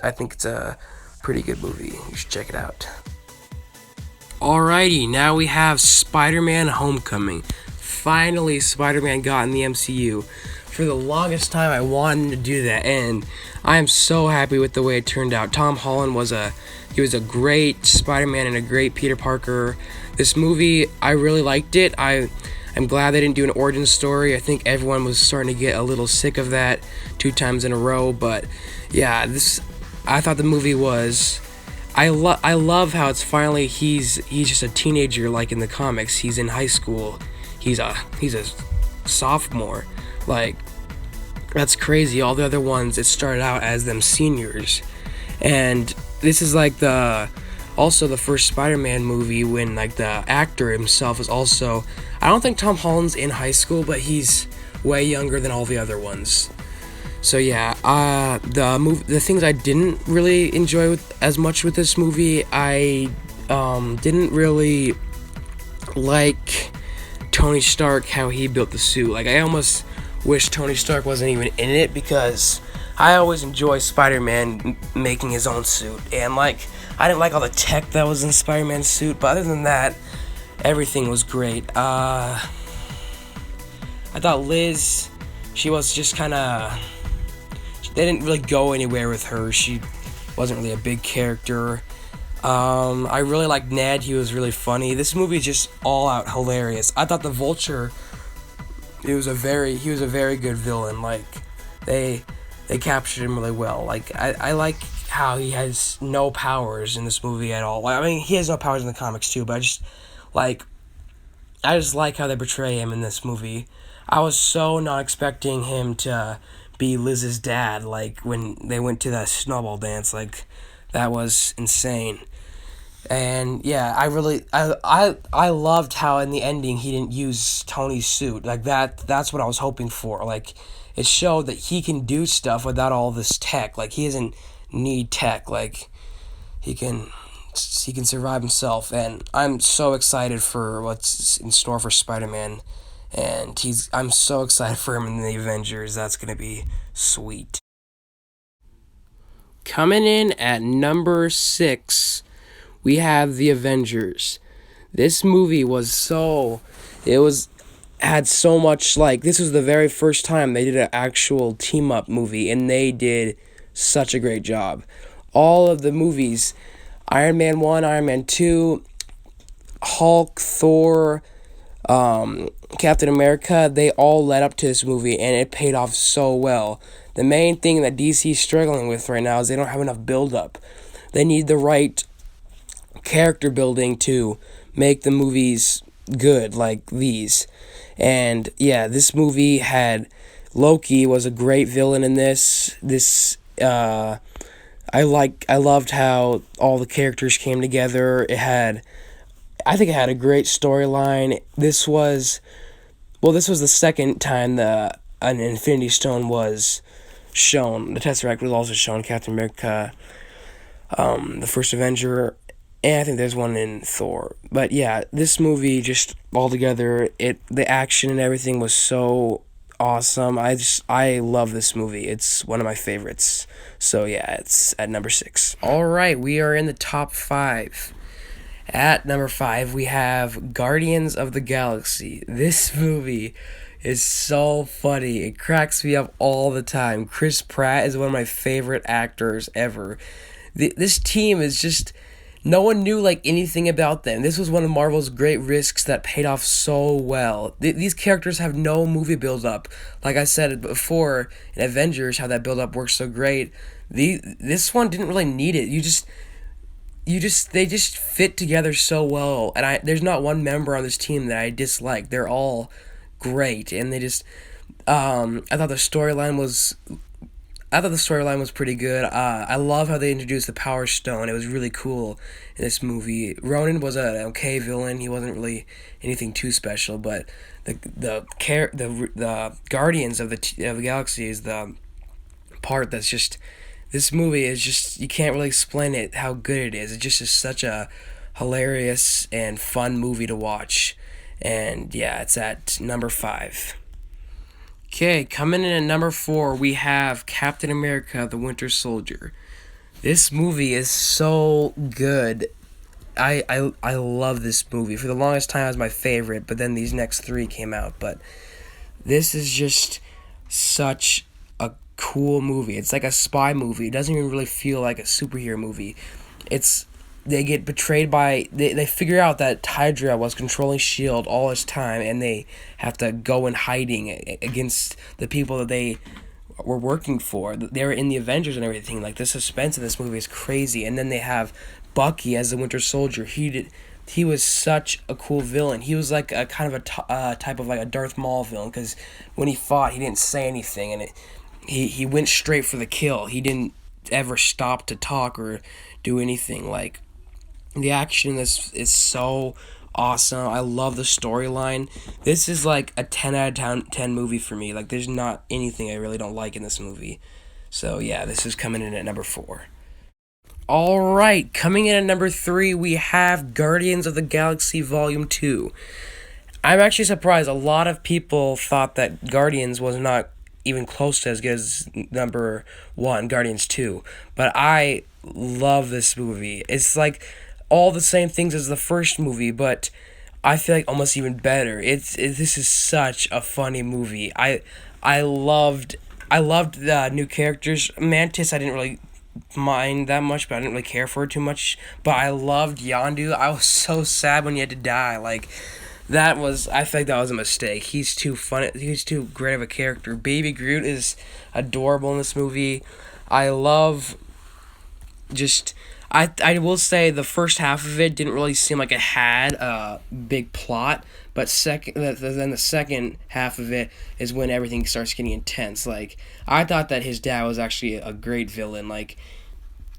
I think it's a pretty good movie. You should check it out. Alrighty, now we have Spider-Man Homecoming. Finally, Spider-Man got in the MCU. For the longest time, I wanted to do that, and I am so happy with the way it turned out. Tom Holland was a great Spider-Man and a great Peter Parker. This movie, I really liked it. I'm glad they didn't do an origin story. I think everyone was starting to get a little sick of that 2 times in a row, but yeah, I thought the movie was. I love how it's finally he's just a teenager like in the comics. He's in high school. He's a sophomore. Like, that's crazy. All the other ones, it started out as them seniors, and this is like also the first Spider-Man movie when like the actor himself is also. I don't think Tom Holland's in high school, but he's way younger than all the other ones. So yeah, the things I didn't really enjoy as much with this movie, I didn't really like Tony Stark, how he built the suit. Like, I almost wish Tony Stark wasn't even in it, because I always enjoy Spider-Man making his own suit, and like, I didn't like all the tech that was in Spider-Man's suit, but other than that, everything was great. I thought Liz, she was just kind of. They didn't really go anywhere with her. She wasn't really a big character. I really liked Ned. He was really funny. This movie is just all out hilarious. I thought the Vulture, he was a very good villain. Like, they captured him really well. Like, I like how he has no powers in this movie at all. I mean, he has no powers in the comics too, but I just like how they portray him in this movie. I was so not expecting him to be Liz's dad, like when they went to that snowball dance. Like, that was insane. And yeah, I loved how in the ending he didn't use Tony's suit. Like, that's what I was hoping for. Like, it showed that he can do stuff without all this tech. Like, he doesn't need tech. Like, he can survive himself, and I'm so excited for what's in store for Spider-Man. And I'm so excited for him in the Avengers. That's going to be sweet. Coming in at number 6, we have the Avengers. This movie had so much, like, this was the very first time they did an actual team-up movie, and they did such a great job. All of the movies, Iron Man 1, Iron Man 2, Hulk, Thor, Captain America, they all led up to this movie, and it paid off so well. The main thing that DC is struggling with right now is they don't have enough build-up. They need the right character building to make the movies good, like these. And yeah, this movie had Loki was a great villain in this. I loved how all the characters came together. I think it had a great storyline. This was the second time an Infinity Stone was shown. The Tesseract was also shown, Captain America, the First Avenger, and I think there's one in Thor. But yeah, this movie just altogether, the action and everything was so awesome. I love this movie. It's one of my favorites. So yeah, it's at number 6. All right, we are in the top 5. At number 5, we have Guardians of the Galaxy. This movie is so funny. It cracks me up all the time. Chris Pratt is one of my favorite actors ever. This team is just. No one knew like anything about them. This was one of Marvel's great risks that paid off so well. These characters have no movie build-up. Like I said before in Avengers, how that build-up works so great. This one didn't really need it. They just fit together so well, and there's not one member on this team that I dislike. They're all great, and they just I thought the storyline was pretty good. I love how they introduced the Power Stone. It was really cool in this movie. Ronan was an okay villain. He wasn't really anything too special, but the Guardians of the Galaxy is the part that's just. This movie is just, you can't really explain it, how good it is. It just is such a hilarious and fun movie to watch. And yeah, it's at number 5. Okay, coming in at number 4, we have Captain America, the Winter Soldier. This movie is so good. I love this movie. For the longest time, it was my favorite, but then these next three came out. But this is just such a cool movie. It's like a spy movie. It doesn't even really feel like a superhero movie. It's they get betrayed by they figure out that Hydra was controlling Shield all this time, and they have to go in hiding against the people that they were working for. They were in the Avengers and everything. Like, the suspense in this movie is crazy. And then they have Bucky as the Winter Soldier. He was such a cool villain. He was like a kind of type of like a Darth Maul villain, because when he fought, he didn't say anything, and he went straight for the kill. He didn't ever stop to talk or do anything. Like, the action in this is so awesome. I love the storyline. This is like a 10 out of 10 movie for me. Like, there's not anything I really don't like in this movie. So, yeah, this is coming in at number 4. All right, coming in at number 3, we have Guardians of the Galaxy Volume 2. I'm actually surprised. A lot of people thought that Guardians was not even close to as good as number 1, Guardians 2. But I love this movie. It's like all the same things as the first movie, but I feel like almost even better. This is such a funny movie. I loved I loved the new characters. Mantis, I didn't really mind that much, but I didn't really care for it too much. But I loved Yondu. I was so sad when he had to die. Like, I feel like that was a mistake. He's too fun. He's too great of a character. Baby Groot is adorable in this movie. I love just I will say the first half of it didn't really seem like it had a big plot, but then the second half of it is when everything starts getting intense. Like, I thought that his dad was actually a great villain. Like,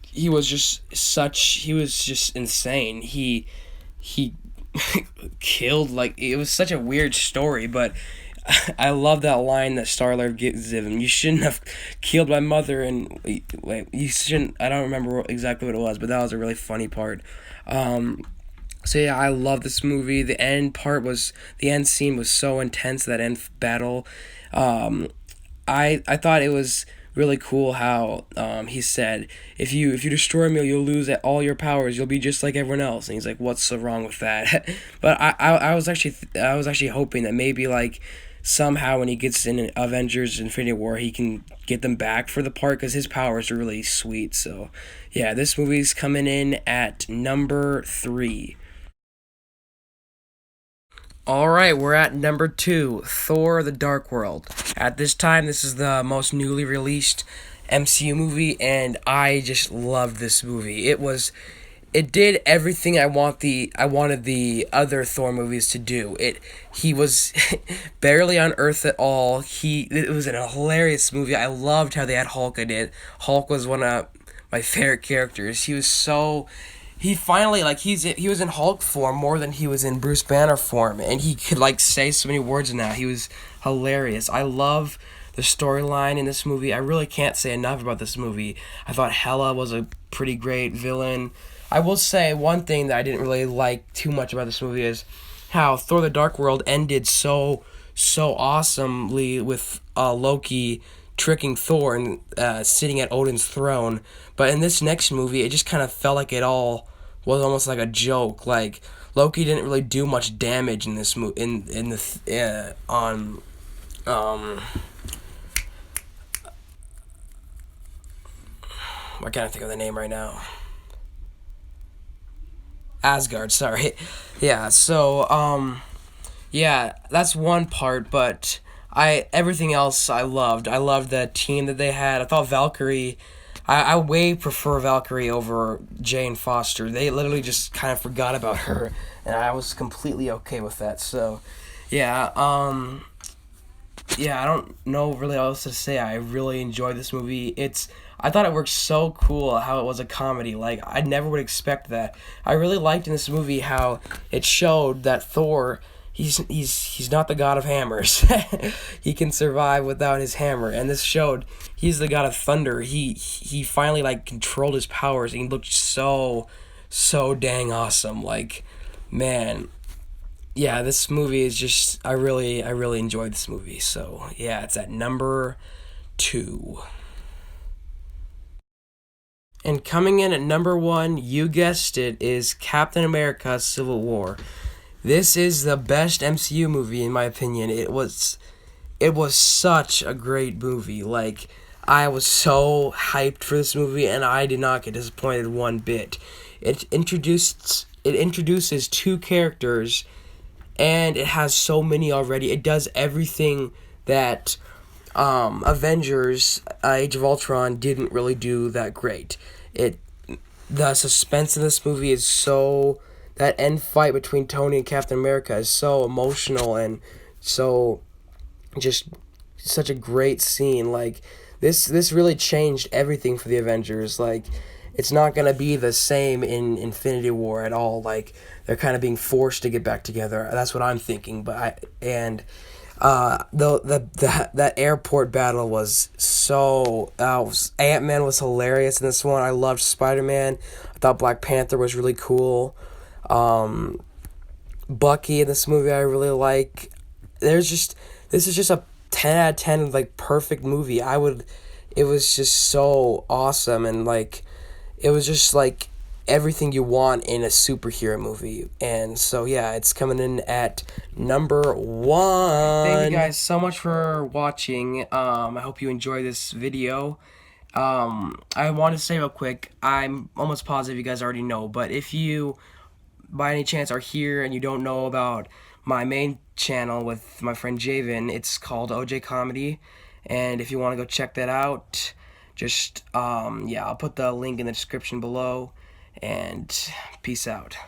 he was just insane. He killed, like, it was such a weird story, but I love that line that Star-Lord gives him. You shouldn't have killed my mother, and wait, you shouldn't. I don't remember exactly what it was, but that was a really funny part. So yeah, I love this movie. The end scene was so intense. That end battle, I thought it was really cool how he said, if you destroy me, you'll lose all your powers. You'll be just like everyone else. And he's like, what's so wrong with that? But I was actually hoping that maybe, like, somehow when he gets in Avengers Infinity War, he can get them back for the part, because his powers are really sweet. So yeah, this movie's coming in at number 3. All right, we're at number 2, Thor: The Dark World. At this time, this is the most newly released MCU movie, and I just loved this movie. It did everything I wanted the other Thor movies to do. He was barely on Earth at all. It was a hilarious movie. I loved how they had Hulk in it. Hulk was one of my favorite characters. He finally, like, he was in Hulk form more than he was in Bruce Banner form, and he could, like, say so many words now. He was hilarious. I love the storyline in this movie. I really can't say enough about this movie. I thought Hela was a pretty great villain. I will say one thing that I didn't really like too much about this movie is how Thor: The Dark World ended so awesomely with Loki tricking Thor and sitting at Odin's throne. But in this next movie, it just kind of felt like it all was almost like a joke. Like, Loki didn't really do much damage in this in the on I can't think of the name right now. Asgard, sorry. Yeah, so yeah, that's one part, but everything else I loved. I loved the team that they had. I thought Valkyrie, I way prefer Valkyrie over Jane Foster. They literally just kind of forgot about her, and I was completely okay with that. So, yeah, yeah, I don't know really what else to say. I really enjoyed this movie. I thought it worked so cool how it was a comedy. Like, I never would expect that. I really liked in this movie how it showed that Thor, he's not the god of hammers. He can survive without his hammer, and this showed he's the god of thunder. He finally, like, controlled his powers, and he looked so dang awesome. Like, man, yeah, this movie is just I really enjoyed this movie. So yeah, it's at number 2. And coming in at number one, you guessed it, is Captain America: Civil War. This is the best MCU movie in my opinion. It was such a great movie. Like, I was so hyped for this movie, and I did not get disappointed one bit. It introduces two characters, and it has so many already. It does everything that Avengers: Age of Ultron didn't really do that great. It the suspense in this movie is so that end fight between Tony and Captain America is so emotional and so just such a great scene. Like, this really changed everything for the Avengers. Like, it's not gonna be the same in Infinity War at all. Like, they're kind of being forced to get back together. That's what I'm thinking. That airport battle was so Ant-Man was hilarious in this one. I loved Spider-Man. I thought Black Panther was really cool. Bucky in this movie I really like. This is just a 10 out of 10, like, perfect movie. It was just so awesome, and like it was just like everything you want in a superhero movie. And so yeah, it's coming in at number one. Thank you guys so much for watching. I hope you enjoyed this video. I want to say real quick, I'm almost positive you guys already know, but if you by any chance are here and you don't know about my main channel with my friend Javen, it's called OJ Comedy, and if you want to go check that out, just yeah, I'll put the link in the description below, and peace out.